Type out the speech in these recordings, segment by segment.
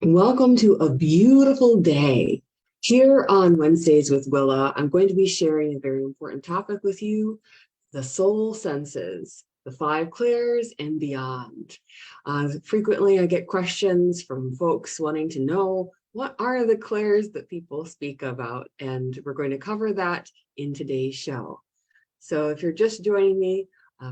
Welcome to a beautiful day. Here on Wednesdays with Willa, I'm going to be sharing a very important topic with you, the soul senses, the five clairs and beyond. Frequently, I get questions from folks wanting to know what are the clairs that people speak about, and we're going to cover that in today's show. So if you're just joining me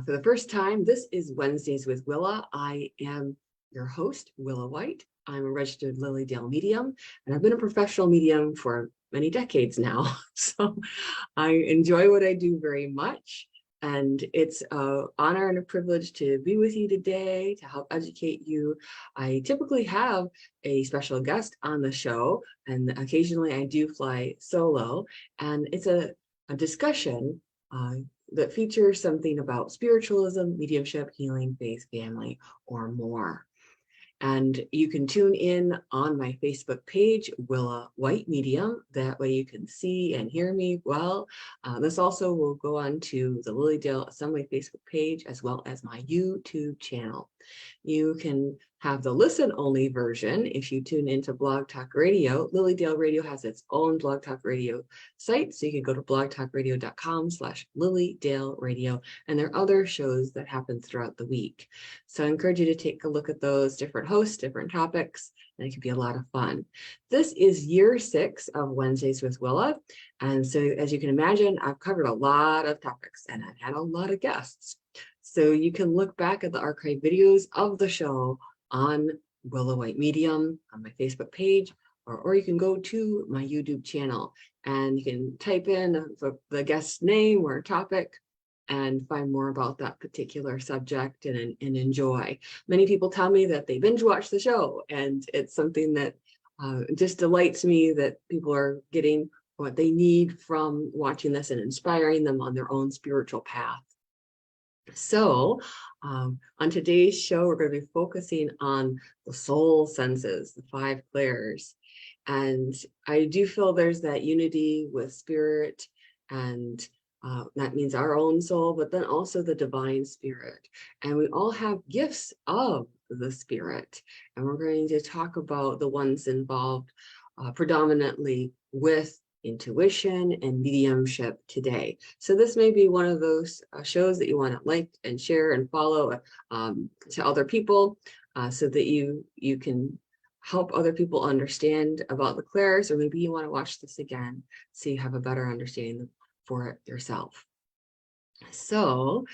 for the first time, this is Wednesdays with Willa. I am your host, Willa White. I'm a registered Lily Dale medium, and I've been a professional medium for many decades now. So I enjoy what I do very much. And it's an honor and a privilege to be with you today to help educate you. I typically have a special guest on the show, and occasionally I do fly solo. And it's a discussion that features something about spiritualism, mediumship, healing, faith, family, or more. And you can tune in on my Facebook page, Willa White Medium. That way you can see and hear me well. This also will go on to the Lily Dale Assembly Facebook page, as well as my YouTube channel. You can have the listen-only version if you tune into Blog Talk Radio. Lily Dale Radio has its own Blog Talk Radio site, so you can go to blogtalkradio.com/LilyDaleRadio, and there are other shows that happen throughout the week. So I encourage you to take a look at those different hosts, different topics, and it can be a lot of fun. This is year 6 of Wednesdays with Willa, and so as you can imagine, I've covered a lot of topics, and I've had a lot of guests. So you can look back at the archive videos of the show on Willa White Medium on my Facebook page, or you can go to my YouTube channel and you can type in the guest's name or topic and find more about that particular subject and enjoy. Many people tell me that they binge watch the show, and it's something that just delights me that people are getting what they need from watching this and inspiring them on their own spiritual path. So on today's show, we're going to be focusing on the soul senses, the 5 clairs. And I do feel there's that unity with spirit, and that means our own soul, but then also the divine spirit. And we all have gifts of the spirit. And we're going to talk about the ones involved predominantly with intuition and mediumship today. So this may be one of those shows that you want to like and share and follow to other people so that you can help other people understand about the clairs, or maybe you want to watch this again so you have a better understanding for it yourself. So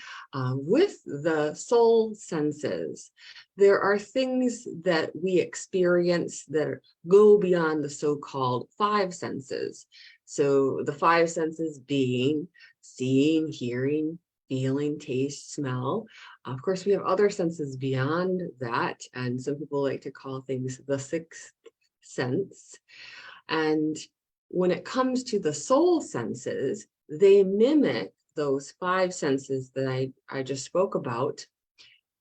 with the soul senses, there are things that we experience that go beyond the so-called 5 senses. So the 5 senses being seeing, hearing, feeling, taste, smell. Of course, we have other senses beyond that, and some people like to call things the 6th sense. And when it comes to the soul senses, they mimic those 5 senses that I just spoke about,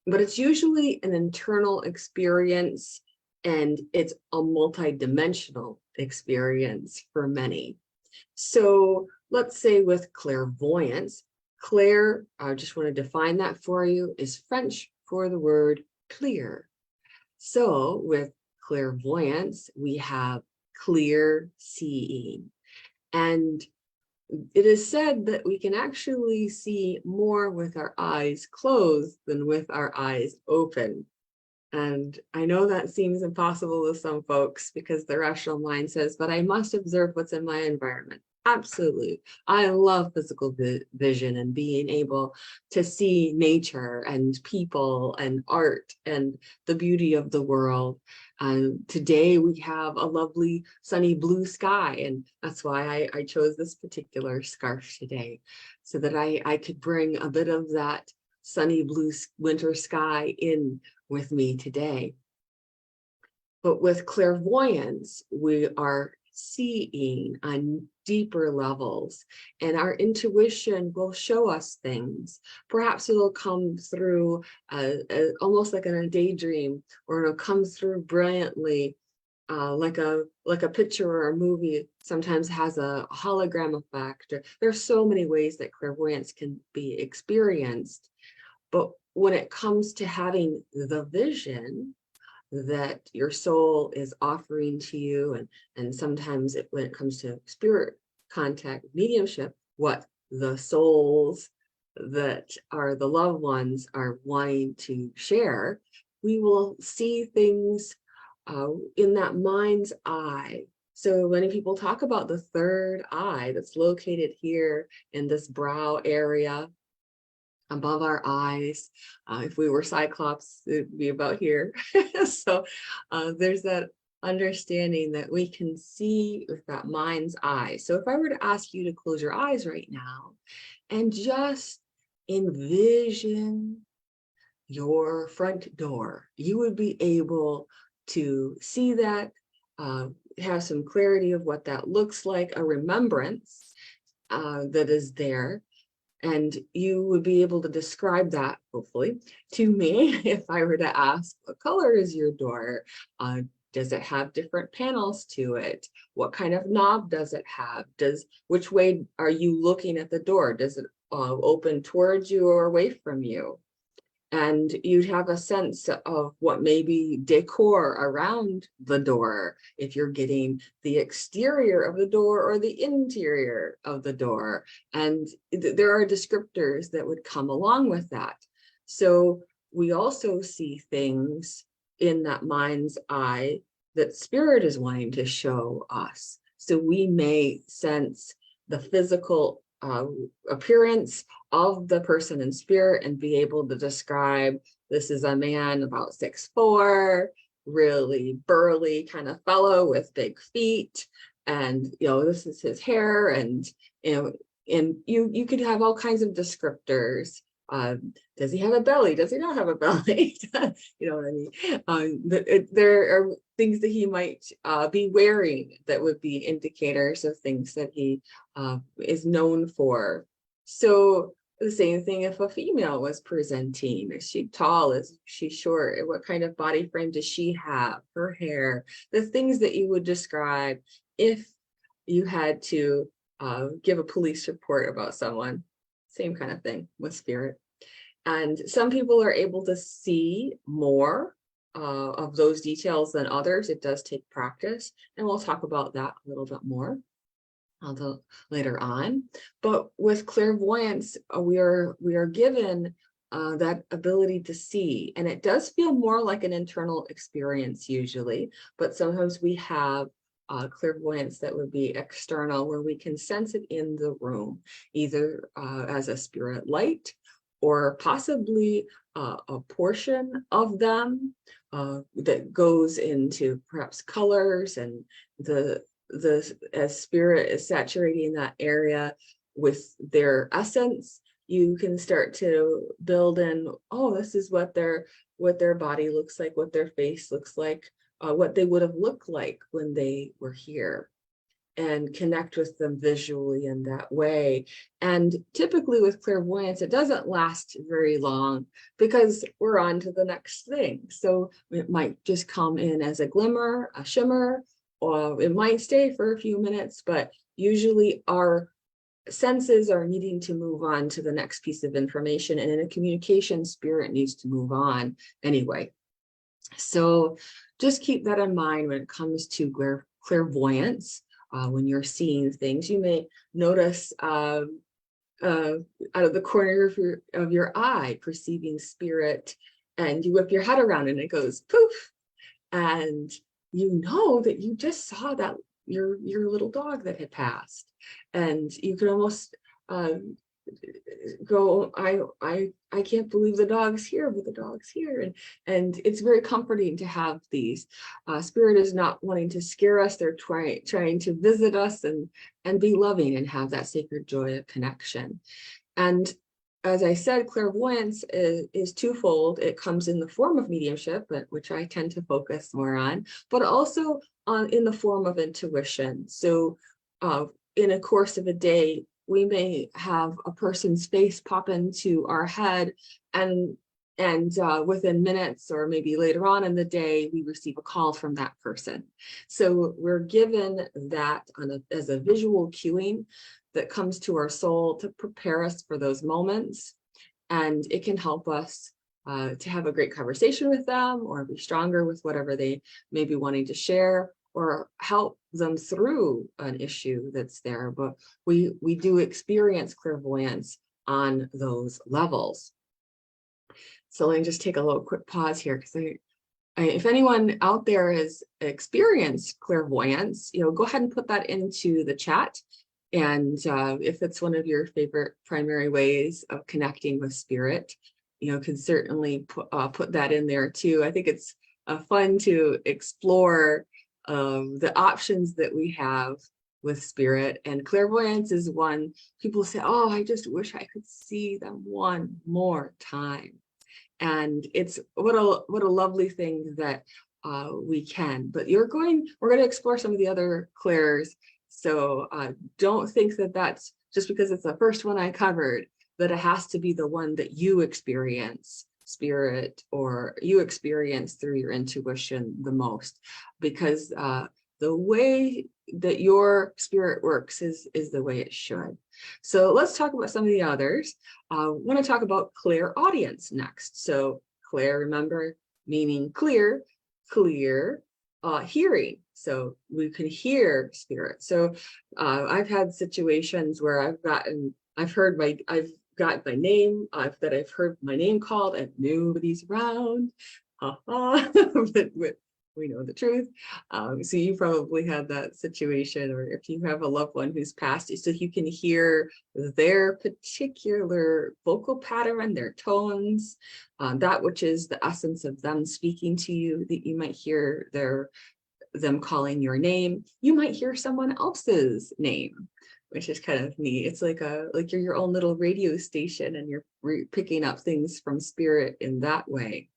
but it's usually an internal experience, and it's a multidimensional experience for many. So let's say with clairvoyance, clair, I just want to define that for you, is French for the word clear. So with clairvoyance, we have clear seeing. And it is said that we can actually see more with our eyes closed than with our eyes open. And I know that seems impossible to some folks because the rational mind says, but I must observe what's in my environment. Absolutely. I love physical vision and being able to see nature and people and art and the beauty of the world. Today we have a lovely sunny blue sky, and that's why I chose this particular scarf today, so that I could bring a bit of that sunny blue winter sky in with me today. But with clairvoyance, we are seeing on deeper levels, and our intuition will show us things. Perhaps it'll come through almost like in a daydream, or it'll come through brilliantly like a picture or a movie sometimes has a hologram effect. There's so many ways that clairvoyance can be experienced. But when it comes to having the vision, that your soul is offering to you, and sometimes when it comes to spirit contact, mediumship, what the souls that are the loved ones are wanting to share, we will see things in that mind's eye. So many people talk about the third eye that's located here in this brow area above our eyes. If we were Cyclops, it'd be about here. So there's that understanding that we can see with that mind's eye. So if I were to ask you to close your eyes right now and just envision your front door, you would be able to see that, have some clarity of what that looks like, a remembrance that is there. And you would be able to describe that, hopefully, to me if I were to ask, what color is your door? Does it have different panels to it? What kind of knob does it have? Which way are you looking at the door? Does it open towards you or away from you? And you'd have a sense of what may be decor around the door, if you're getting the exterior of the door or the interior of the door. And there are descriptors that would come along with that. So we also see things in that mind's eye that spirit is wanting to show us. So we may sense the physical appearance of the person in spirit and be able to describe, this is a man about 6'4", really burly kind of fellow with big feet, and this is his hair, and you could have all kinds of descriptors. Does he have a belly? Does he not have a belly? You know what I mean? There are things that he might be wearing that would be indicators of things that he is known for. So the same thing if a female was presenting. Is she tall? Is she short? What kind of body frame does she have? Her hair, the things that you would describe if you had to give a police report about someone. Same kind of thing with spirit. And some people are able to see more of those details than others. It does take practice, and we'll talk about that a little bit more later on. But with clairvoyance, we are given that ability to see, and it does feel more like an internal experience usually, but sometimes we have clairvoyance that would be external, where we can sense it in the room, either as a spirit light or possibly a portion of them that goes into perhaps colors, and as spirit is saturating that area with their essence, you can start to build in, oh, this is what their body looks like, what their face looks like, what they would have looked like when they were here, and connect with them visually in that way. And typically with clairvoyance, it doesn't last very long because we're on to the next thing. So it might just come in as a glimmer, a shimmer, or it might stay for a few minutes, but usually our senses are needing to move on to the next piece of information. And in a communication, spirit needs to move on anyway. So just keep that in mind when it comes to clairvoyance. When you're seeing things, you may notice out of the corner of your eye, perceiving spirit, and you whip your head around and it goes poof, and you know that you just saw that your little dog that had passed, and you could almost go, I can't believe the dog's here, but the dog's here. And it's very comforting to have these. Spirit is not wanting to scare us. They're trying to visit us and be loving and have that sacred joy of connection. And as I said, clairvoyance is twofold. It comes in the form of mediumship, which I tend to focus more on, but also in the form of intuition. So in a course of a day, we may have a person's face pop into our head, and within minutes or maybe later on in the day, we receive a call from that person. So we're given that as a visual cueing that comes to our soul to prepare us for those moments. And it can help us to have a great conversation with them, or be stronger with whatever they may be wanting to share, or help them through an issue that's there. But we do experience clairvoyance on those levels. So let me just take a little quick pause here, because if anyone out there has experienced clairvoyance, go ahead and put that into the chat. And if it's one of your favorite primary ways of connecting with spirit, can certainly put that in there too. I think it's fun to explore the options that we have with spirit. And clairvoyance is one. People say, oh, I just wish I could see them one more time. And it's what a lovely thing that we can. But we're going to explore some of the other clairs. So don't think that that's just because it's the first one I covered, that it has to be the one that you experience spirit, or you experience through your intuition the most, because the way that your spirit works is the way it should. So let's talk about some of the others. I want to talk about clairaudience next. So clair, remember, meaning clear, hearing. So we can hear spirit. So I've had situations where I've got my name, that I've heard my name called and nobody's around. But we know the truth. So you probably had that situation, or if you have a loved one who's passed, so you can hear their particular vocal pattern, their tones, that which is the essence of them speaking to you, that you might hear them calling your name. You might hear someone else's name, which is kind of neat. It's like you're your own little radio station, and you're picking up things from spirit in that way.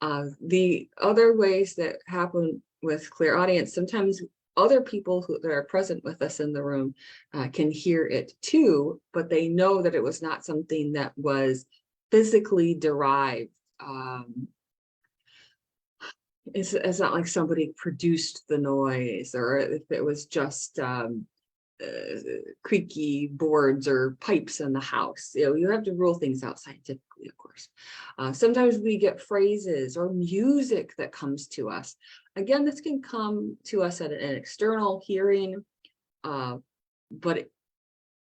The other ways that happen with clairaudience, sometimes other people that are present with us in the room can hear it too, but they know that it was not something that was physically derived. It's not like somebody produced the noise, or if it was just creaky boards or pipes in the house. You have to rule things out scientifically, of course. Sometimes we get phrases or music that comes to us. Again, this can come to us at an external hearing, but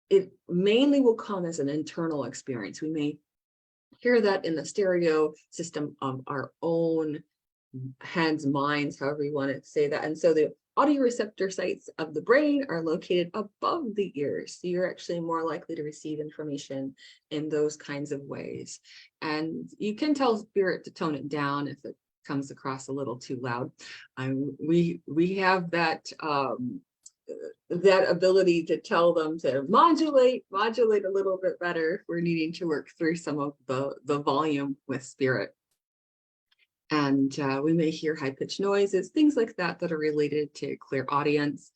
it mainly will come as an internal experience. We may hear that in the stereo system of our own heads, minds, however you want to say that. And so the audio receptor sites of the brain are located above the ears. So you're actually more likely to receive information in those kinds of ways. And you can tell spirit to tone it down if it comes across a little too loud. We have that ability to tell them to modulate a little bit better if we're needing to work through some of the volume with spirit. And we may hear high-pitched noises, things like that are related to clairaudience.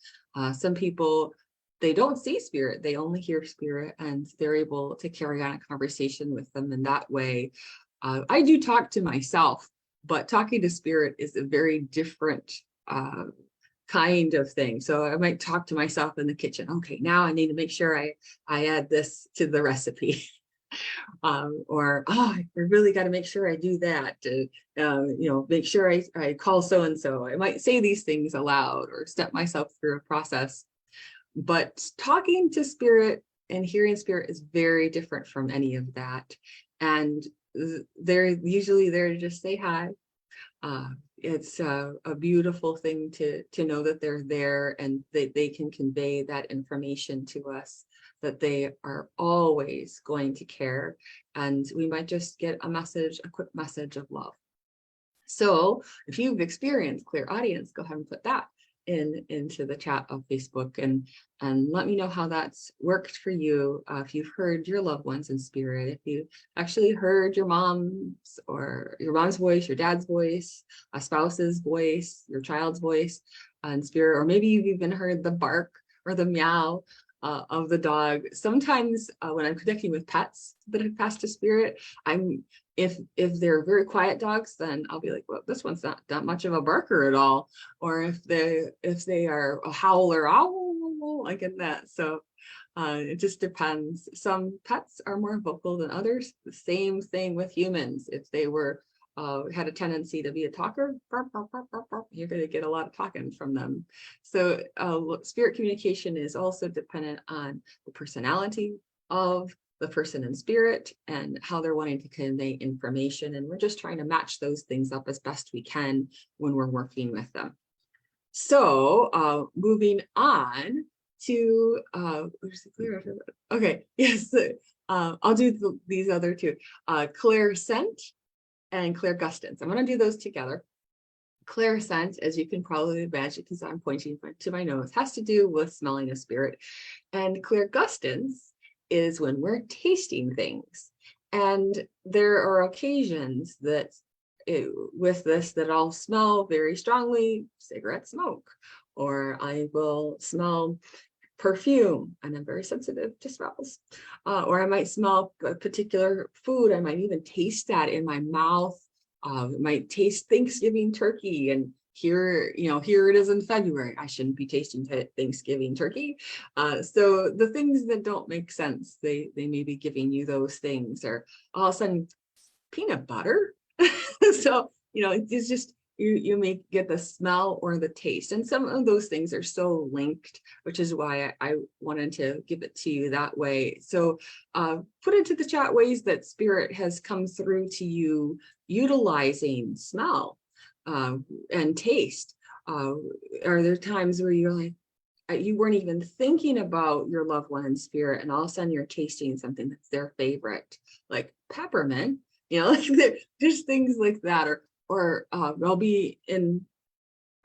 Some people, they don't see spirit, they only hear spirit, and they're able to carry on a conversation with them in that way. I do talk to myself, but talking to spirit is a very different kind of thing. So I might talk to myself in the kitchen. Okay, now I need to make sure I add this to the recipe. Or I really got to make sure I do that. Make sure I call so-and-so. I might say these things aloud or step myself through a process. But talking to spirit and hearing spirit is very different from any of that. And they're usually there to just say hi. It's a beautiful thing to know that they're there, and they can convey that information to us, that they are always going to care. And we might just get a quick message of love. So if you've experienced clairaudience, go ahead and put that into the chat of Facebook, and let me know how that's worked for you. If you've heard your loved ones in spirit, if you actually heard your mom's voice, your dad's voice, a spouse's voice, your child's voice in spirit, or maybe you've even heard the bark or the meow of the dog. Sometimes when I'm connecting with pets that have passed to spirit, if they're very quiet dogs, then I'll be like, well, this one's not that much of a barker at all. Or if they are a howler, owl, I get that. So It just depends. Some pets are more vocal than others. The same thing with humans. If they were had a tendency to be a talker, you're going to get a lot of talking from them. So spirit communication is also dependent on the personality of the person in spirit and how they're wanting to convey information. And we're just trying to match those things up as best we can when we're working with them. So moving on to, okay, yes, I'll do these other two, Clairsent and Clairgustance. I'm going to do those together. Clairsent, as you can probably imagine, because I'm pointing to my nose, has to do with smelling a spirit. And Clairgustance is when we're tasting things. And there are occasions that with this that I'll smell very strongly cigarette smoke, or I will smell perfume, and I'm very sensitive to smells, or I might smell a particular food. I might even taste that in my mouth. Might taste Thanksgiving turkey, and here it is in February. I shouldn't be tasting Thanksgiving turkey. So the things that don't make sense, they may be giving you those things, or all of a sudden peanut butter. So it's just you may get the smell or the taste, and some of those things are so linked, which is why I wanted to give it to you that way. So put into the chat ways that spirit has come through to you utilizing smell and taste. Are there times where you're like, you weren't even thinking about your loved one in spirit, and all of a sudden you're tasting something that's their favorite, like peppermint, like there's things like that, or I'll be in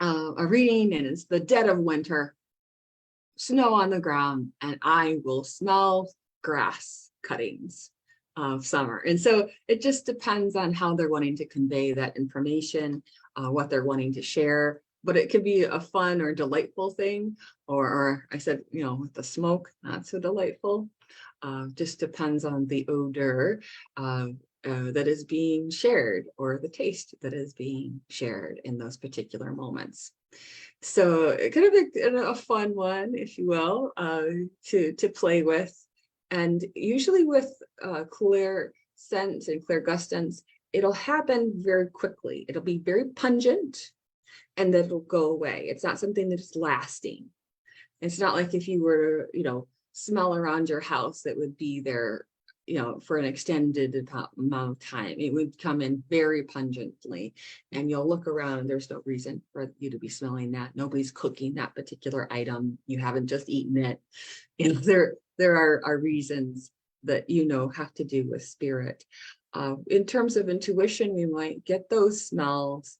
a reading and it's the dead of winter, snow on the ground, and I will smell grass cuttings of summer. And so it just depends on how they're wanting to convey that information, what they're wanting to share. But it could be a fun or delightful thing, or I said, with the smoke, not so delightful. Just depends on the odor that is being shared, or the taste that is being shared in those particular moments. So it kind of a fun one, if you will, to play with. And usually with Clairsent and Clairgustance, it'll happen very quickly. It'll be very pungent, and then it'll go away. It's not something that's lasting. It's not like if you were to, smell around your house, that would be there, for an extended amount of time. It would come in very pungently, and you'll look around and there's no reason for you to be smelling that. Nobody's cooking that particular item. You haven't just eaten it. There are reasons that have to do with spirit. In terms of intuition, we might get those smells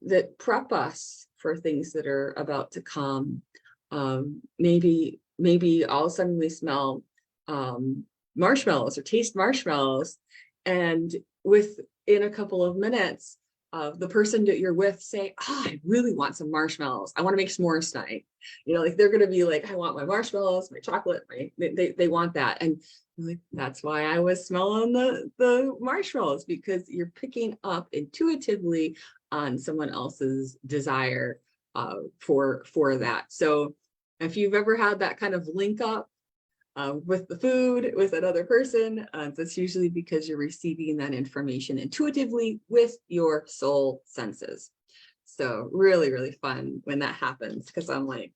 that prep us for things that are about to come. Maybe all of a sudden we smell marshmallows or taste marshmallows, and within a couple of minutes, the person that you're with say, I really want some marshmallows. I want to make s'mores tonight. Like they're going to be like, I want my marshmallows, my chocolate, they want that. And like, that's why I was smelling the marshmallows, because you're picking up intuitively on someone else's desire for that. So if you've ever had that kind of link up with the food, with another person, that's usually because you're receiving that information intuitively with your soul senses. So really, really fun when that happens, because I'm like,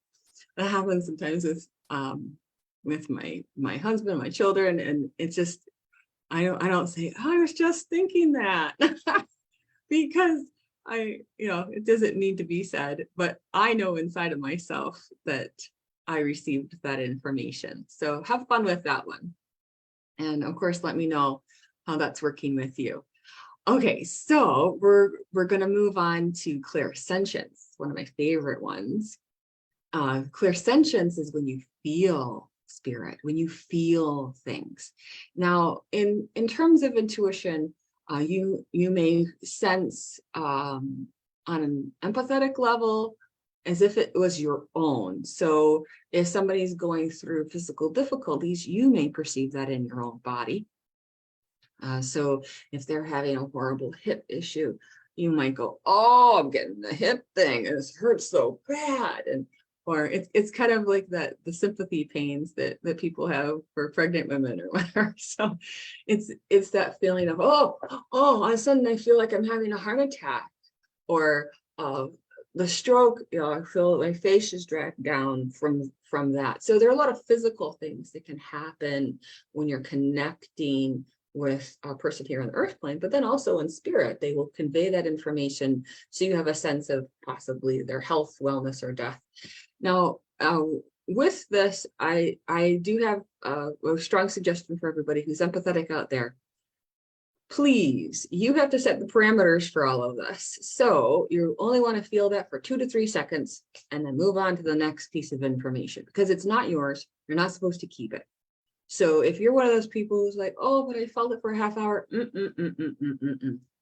that happens sometimes with my husband, my children, and it's just, I don't say, I was just thinking that, because it doesn't need to be said, but I know inside of myself that I received that information. So have fun with that one. And of course, let me know how that's working with you. Okay, so we're going to move on to clairsentience, one of my favorite ones. Clairsentience is when you feel spirit, when you feel things. Now, in terms of intuition, you may sense on an empathetic level as if it was your own. So if somebody's going through physical difficulties, you may perceive that in your own body. So if they're having a horrible hip issue, you might go, oh, I'm getting the hip thing, and it hurts so bad. And Or it's kind of like that, the sympathy pains that people have for pregnant women or whatever. So it's that feeling of, oh, all of a sudden I feel like I'm having a heart attack, or the stroke, I feel my face is dragged down from that. So there are a lot of physical things that can happen when you're connecting with a person here on the earth plane, but then also in spirit, they will convey that information so you have a sense of possibly their health, wellness, or death. Now, with this, I do have a strong suggestion for everybody who's empathetic out there. Please, you have to set the parameters for all of this. So you only want to feel that for 2 to 3 seconds and then move on to the next piece of information, because it's not yours. You're not supposed to keep it. So if you're one of those people who's like, oh, but I felt it for a half hour,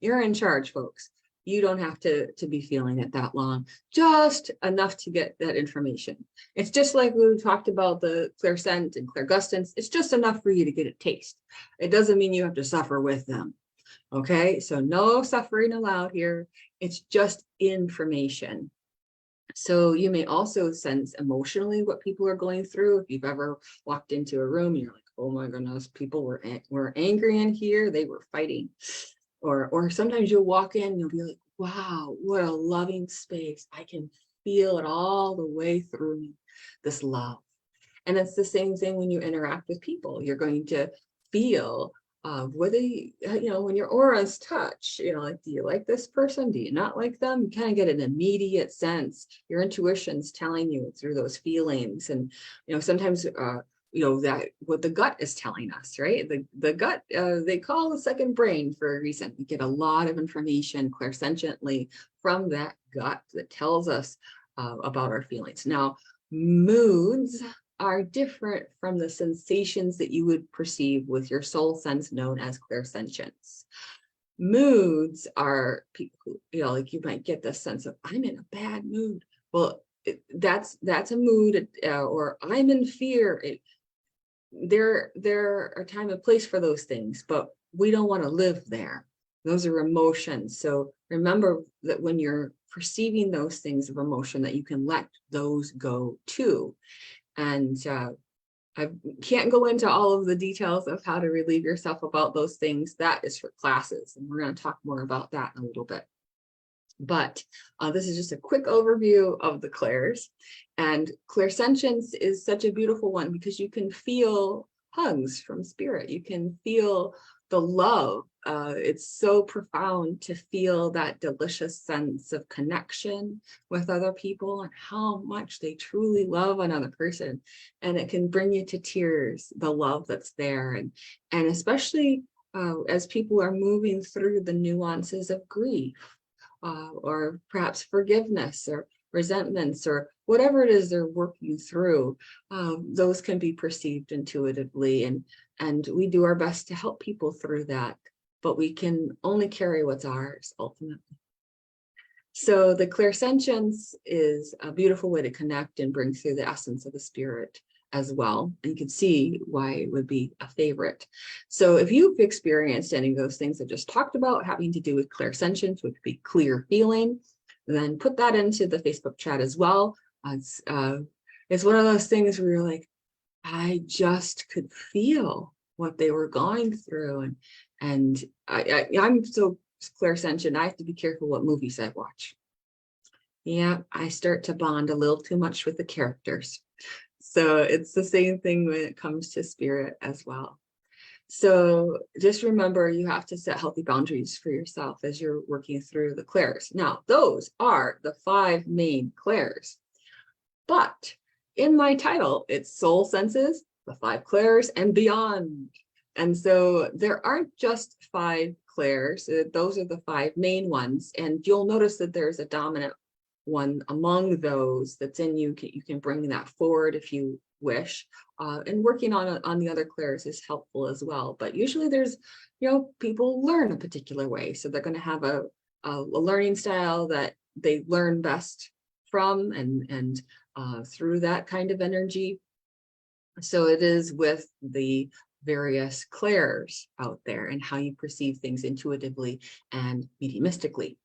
you're in charge, folks. You don't have to be feeling it that long, just enough to get that information. It's just like we talked about the Clairsent and Clairgustance. It's just enough for you to get a taste. It doesn't mean you have to suffer with them. Okay, so no suffering allowed here. It's just information. So you may also sense emotionally what people are going through. If you've ever walked into a room and you're like, oh my goodness, people were angry in here, they were fighting. Or sometimes you'll walk in and you'll be like, wow, what a loving space. I can feel it all the way through me, this love. And it's the same thing when you interact with people. You're going to feel whether when your auras touch, like, do you like this person? Do you not like them? You kind of get an immediate sense. Your intuition's telling you through those feelings. And, sometimes, that what the gut is telling us, right? The gut, they call the second brain for a reason. We get a lot of information clairsentiently from that gut that tells us about our feelings. Now, moods are different from the sensations that you would perceive with your soul sense known as clairsentience. Moods are people who, like, you might get this sense of, I'm in a bad mood. Well, that's a mood, or I'm in fear. There are time and place for those things, but we don't want to live there. Those are emotions. So remember that when you're perceiving those things of emotion, that you can let those go too. And I can't go into all of the details of how to relieve yourself about those things. That is for classes, and we're going to talk more about that in a little bit. But this is just a quick overview of the clairs. And clairsentience is such a beautiful one because you can feel hugs from spirit. You can feel the love. It's so profound to feel that delicious sense of connection with other people and how much they truly love another person. And it can bring you to tears, the love that's there. And especially as people are moving through the nuances of grief, or perhaps forgiveness or resentments or whatever it is they're working through, those can be perceived intuitively. And we do our best to help people through that, but we can only carry what's ours ultimately. So the clairsentience is a beautiful way to connect and bring through the essence of the spirit as well. And you can see why it would be a favorite. So if you've experienced any of those things I just talked about having to do with clairsentience, which would be clear feeling, then put that into the Facebook chat as well. It's one of those things where you're like, I just could feel what they were going through. And I'm so clairsentient, I have to be careful what movies I watch. Yeah, I start to bond a little too much with the characters. So it's the same thing when it comes to spirit as well. So just remember, you have to set healthy boundaries for yourself as you're working through the clairs. Now, those are the 5 main clairs. But in my title, it's Soul Senses, the 5 clairs, and Beyond. And so there aren't just 5 clairs. Those are the 5 main ones. And you'll notice that there's a dominant one among those that's in you. You can bring that forward if you wish, and working on the other clairs is helpful as well. But usually there's, people learn a particular way, so they're going to have a learning style that they learn best from, and through that kind of energy. So it is with the various clairs out there and how you perceive things intuitively and mediumistically.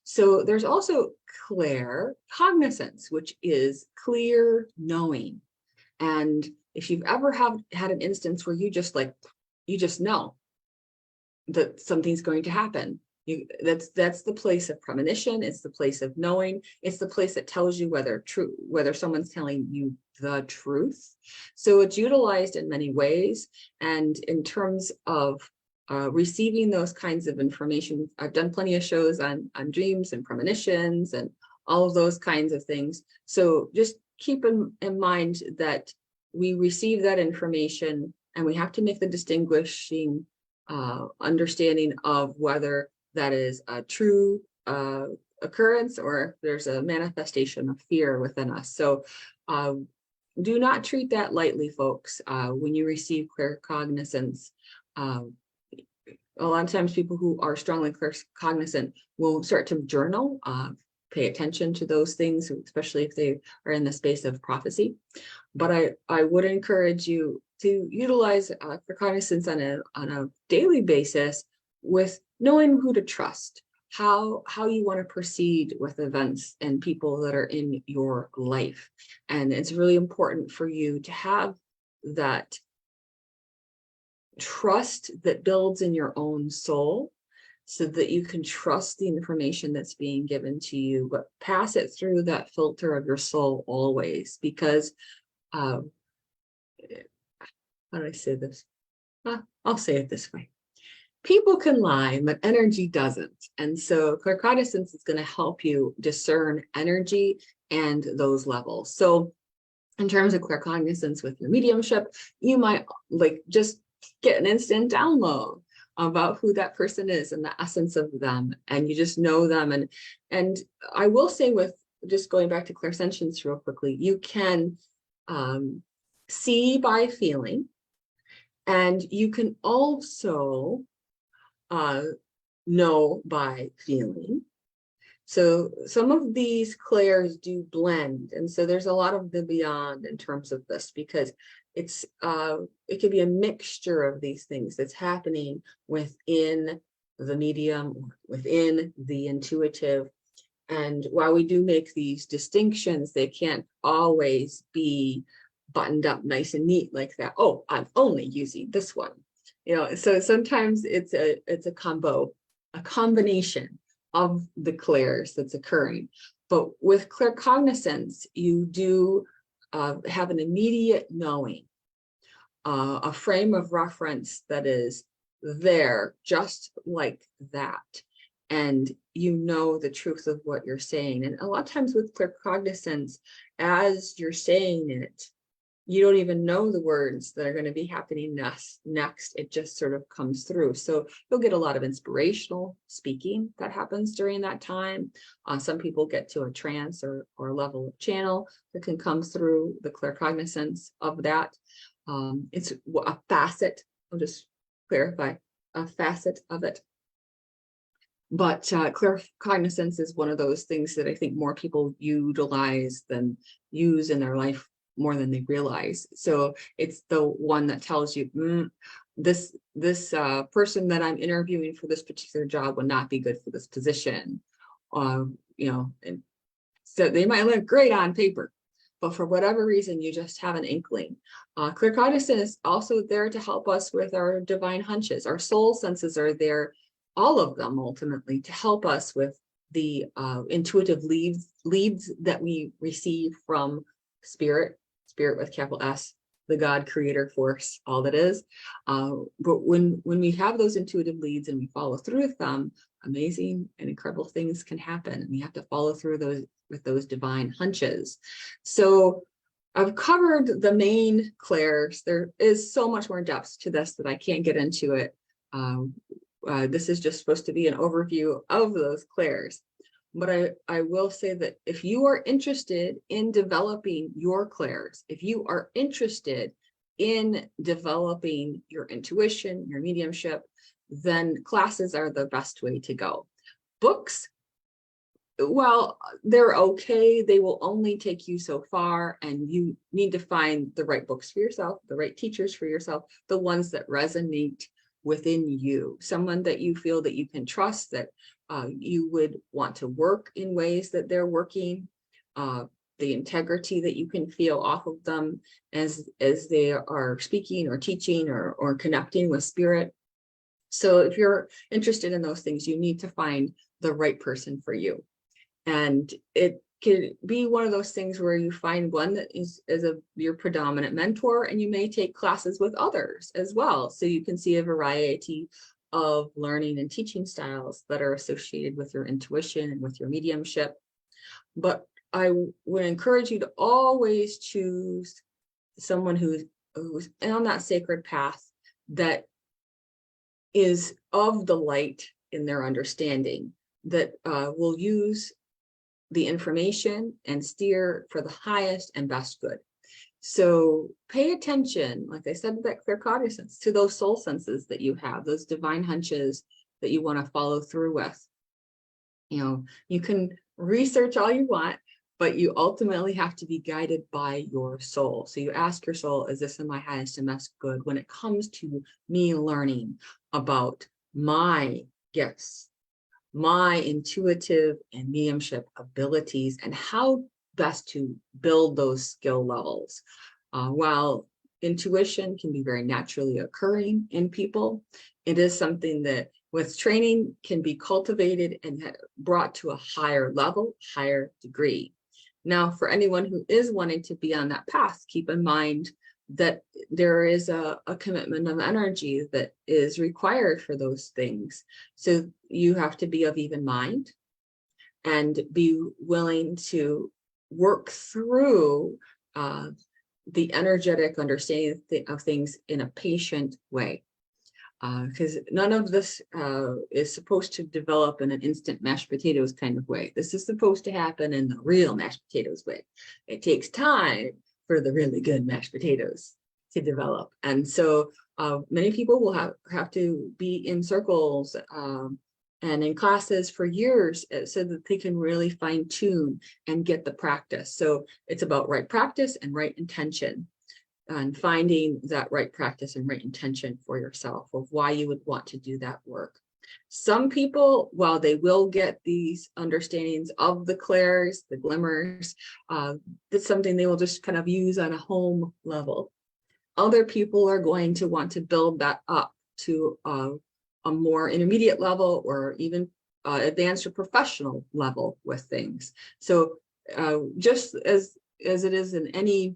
So there's also claircognizance, which is clear knowing. And if you've ever had an instance where you just know that something's going to happen, that's the place of premonition. It's the place of knowing. It's the place that tells you whether someone's telling you the truth. So it's utilized in many ways. And in terms of receiving those kinds of information, I've done plenty of shows on dreams and premonitions and all of those kinds of things. So just keep in mind that we receive that information and we have to make the distinguishing understanding of whether that is a true occurrence or there's a manifestation of fear within us. So do not treat that lightly, folks. When you receive claircognizance, a lot of times people who are strongly claircognizant will start to journal, pay attention to those things, especially if they are in the space of prophecy. But I would encourage you to utilize claircognizance on a daily basis with knowing who to trust, how you want to proceed with events and people that are in your life. And it's really important for you to have that trust that builds in your own soul so that you can trust the information that's being given to you, but pass it through that filter of your soul always, because how do I say this? I'll say it this way. People can lie, but energy doesn't. And so claircognizance is going to help you discern energy and those levels. So in terms of claircognizance with your mediumship, you might just get an instant download about who that person is and the essence of them, and you just know them. And I will say, with just going back to clairsentience real quickly, you can see by feeling, and you can also know by feeling. So some of these clairs do blend, and so there's a lot of the beyond in terms of this, because it could be a mixture of these things that's happening within the medium, or within the intuitive. And while we do make these distinctions, they can't always be buttoned up nice and neat like that. Oh, I'm only using this one. So sometimes it's a combination of the clairs that's occurring. But with claircognizance, you do have an immediate knowing, a frame of reference that is there just like that. And you know the truth of what you're saying. And a lot of times with claircognizance, as you're saying it, you don't even know the words that are going to be happening next. It just sort of comes through. So you'll get a lot of inspirational speaking that happens during that time. Some people get to a trance or a level of channel that can come through the claircognizance of that. It's a facet. I'll just clarify, a facet of it. But claircognizance is one of those things that I think more people utilize than use in their life more than they realize. So it's the one that tells you, this person that I'm interviewing for this particular job would not be good for this position. And so they might look great on paper, but for whatever reason, you just have an inkling. Claircognizance is also there to help us with our divine hunches. Our soul senses are there, all of them ultimately, to help us with the intuitive leads that we receive from spirit with capital S, the God creator force, all that is. But when we have those intuitive leads and we follow through with them, amazing and incredible things can happen. And we have to follow through those with those divine hunches. So I've covered the main clairs. There is so much more depth to this that I can't get into it. This is just supposed to be an overview of those clairs. But I will say that if you are interested in developing your clairs, if you are interested in developing your intuition, your mediumship, then classes are the best way to go. Books, well, they're okay. They will only take you so far, and you need to find the right books for yourself, the right teachers for yourself, the ones that resonate within you, someone that you feel that you can trust, that you would want to work in ways that they're working, the integrity that you can feel off of them as they are speaking or teaching or connecting with spirit. So if you're interested in those things, you need to find the right person for you. And it can be one of those things where you find one that is your predominant mentor, and you may take classes with others as well. So you can see a variety of learning and teaching styles that are associated with your intuition and with your mediumship. But I would encourage you to always choose someone who's on that sacred path that is of the light in their understanding, that will use the information and steer for the highest and best good. So pay attention, like I said, that claircognizance, to those soul senses that you have, those divine hunches that you want to follow through with. You know, you can research all you want, but you ultimately have to be guided by your soul. So you ask your soul, is this in my highest and best good when it comes to me learning about my gifts, my intuitive and mediumship abilities, and how best to build those skill levels. While intuition can be very naturally occurring in people, it is something that with training can be cultivated and brought to a higher level, higher degree. Now, for anyone who is wanting to be on that path, keep in mind that there is a commitment of energy that is required for those things. So you have to be of even mind and be willing to work through the energetic understanding of things in a patient way. Because none of this is supposed to develop in an instant mashed potatoes kind of way. This is supposed to happen in the real mashed potatoes way. It takes time for the really good mashed potatoes to develop. And so many people will have to be in circles and in classes for years so that they can really fine tune and get the practice. So it's about right practice and right intention, and finding that right practice and right intention for yourself of why you would want to do that work. Some people, while they will get these understandings of the clairs, the glimmers, that's something they will just kind of use on a home level. Other people are going to want to build that up to a more intermediate level, or even advanced or professional level with things. So just as it is in any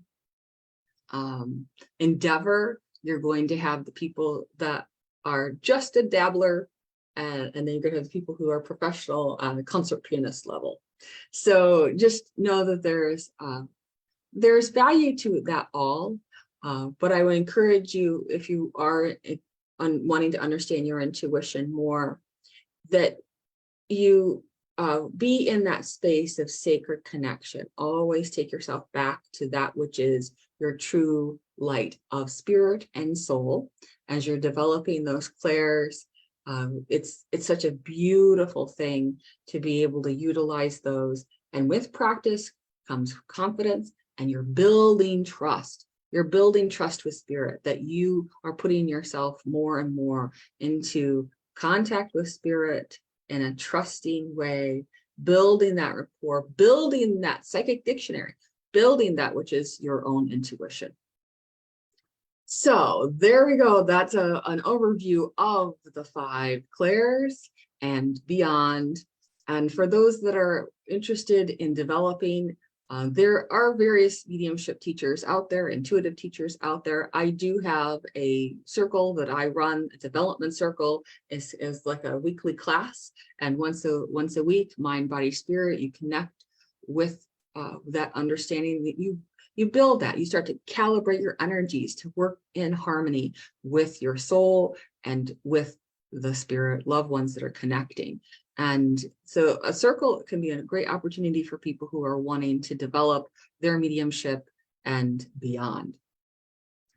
endeavor, you're going to have the people that are just a dabbler, and then you're going to have the people who are professional on the concert pianist level. So just know that there's value to that all, but I would encourage you, if you are wanting to understand your intuition more, that you be in that space of sacred connection. Always take yourself back to that which is your true light of spirit and soul as you're developing those clairs. It's such a beautiful thing to be able to utilize those. And with practice comes confidence, and you're building trust. You're building trust with spirit, that you are putting yourself more and more into contact with spirit in a trusting way, building that rapport, building that psychic dictionary, building that which is your own intuition. So there we go. That's an overview of the 5 clairs and beyond. And for those that are interested in developing, there are various mediumship teachers out there, intuitive teachers out there. I do have a circle that I run, a development circle, is like a weekly class. And once a week, mind, body, spirit, you connect with that understanding that you build that. You start to calibrate your energies to work in harmony with your soul and with the spirit loved ones that are connecting. And so a circle can be a great opportunity for people who are wanting to develop their mediumship and beyond.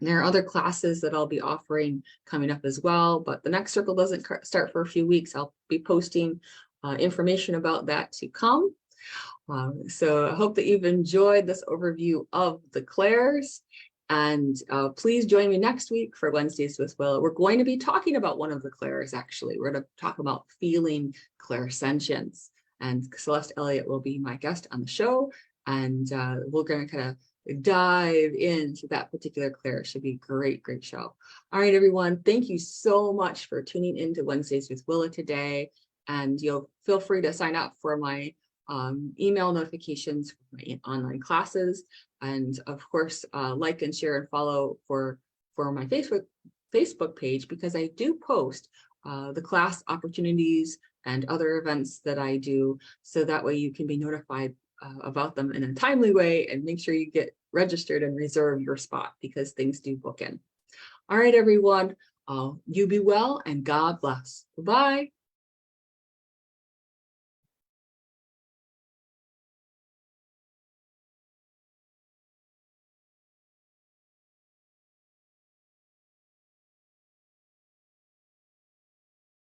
And there are other classes that I'll be offering coming up as well, but the next circle doesn't start for a few weeks. I'll be posting information about that to come. So I hope that you've enjoyed this overview of the clairs. And please join me next week for Wednesdays with Willa. We're going to be talking about one of the clairs, actually. We're going to talk about feeling clairsentience. And Celeste Elliott will be my guest on the show. And we're going to kind of dive into that particular clair. It should be a great, great show. All right, everyone. Thank you so much for tuning in to Wednesdays with Willa today. And you'll feel free to sign up for my email notifications for my online classes. And of course, like and share and follow for my Facebook page, because I do post the class opportunities and other events that I do. So that way you can be notified about them in a timely way, and make sure you get registered and reserve your spot, because things do book in. All right, everyone, you be well and God bless. Bye-bye.